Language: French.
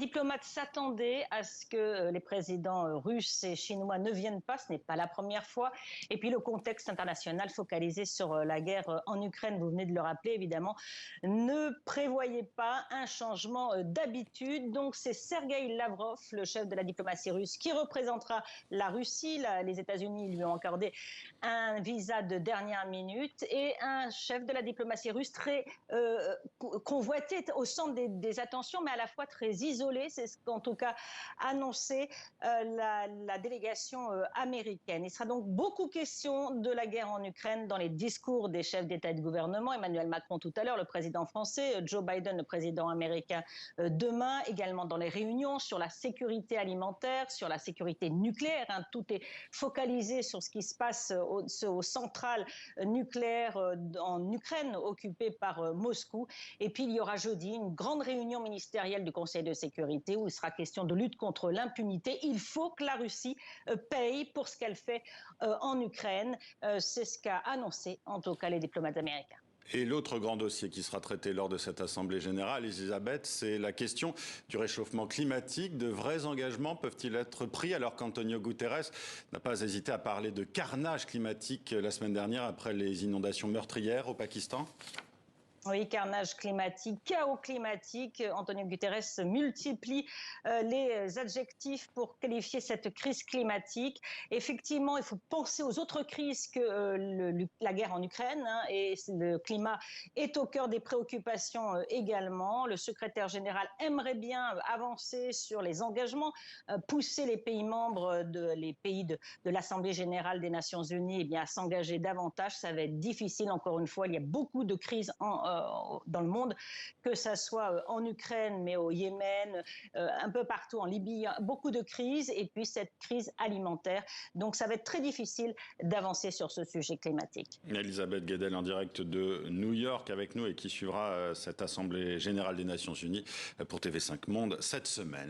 diplomates s'attendaient à ce que les présidents russes et chinois ne viennent pas. Ce n'est pas la première fois. Et puis le contexte international focalisé sur la guerre en Ukraine, vous venez de le rappeler évidemment, ne prévoyait pas un changement d'habitude. Donc c'est Sergueï Lavrov, le chef de la diplomatie russe, qui représentera la Russie. Les États-Unis lui ont accordé un visa de dernière minute et un chef de la diplomatie russe très convoité au centre des attentions, mais à la fois très isolé. C'est ce qu'en tout cas annoncé la délégation américaine. Il sera donc beaucoup question de la guerre en Ukraine dans les discours des chefs d'État et de gouvernement. Emmanuel Macron tout à l'heure, le président français, Joe Biden, le président américain demain, également dans les réunions sur la sécurité alimentaire, sur la sécurité nucléaire. Tout est focalisé sur ce qui se passe aux centrales nucléaires en Ukraine, occupées par Moscou. Et puis il y aura jeudi une grande réunion ministérielle du Conseil de sécurité où il sera question de lutte contre l'impunité. Il faut que la Russie paye pour ce qu'elle fait en Ukraine. C'est ce qu'a annoncé en tout cas les diplomates américains. Et l'autre grand dossier qui sera traité lors de cette Assemblée générale, Elisabeth, c'est la question du réchauffement climatique. De vrais engagements peuvent-ils être pris alors qu'Antonio Guterres n'a pas hésité à parler de carnage climatique la semaine dernière après les inondations meurtrières au Pakistan ? Oui, carnage climatique, chaos climatique. Antonio Guterres multiplie les adjectifs pour qualifier cette crise climatique. Effectivement, il faut penser aux autres crises que la guerre en Ukraine, et le climat est au cœur des préoccupations également. Le secrétaire général aimerait bien avancer sur les engagements, pousser les pays membres, les pays de l'Assemblée générale des Nations Unies à s'engager davantage. Ça va être difficile, encore une fois, il y a beaucoup de crises dans le monde, que ça soit en Ukraine, mais au Yémen, un peu partout en Libye, beaucoup de crises, et puis cette crise alimentaire. Donc ça va être très difficile d'avancer sur ce sujet climatique. Elisabeth Guedel en direct de New York avec nous et qui suivra cette Assemblée générale des Nations Unies pour TV5 Monde cette semaine.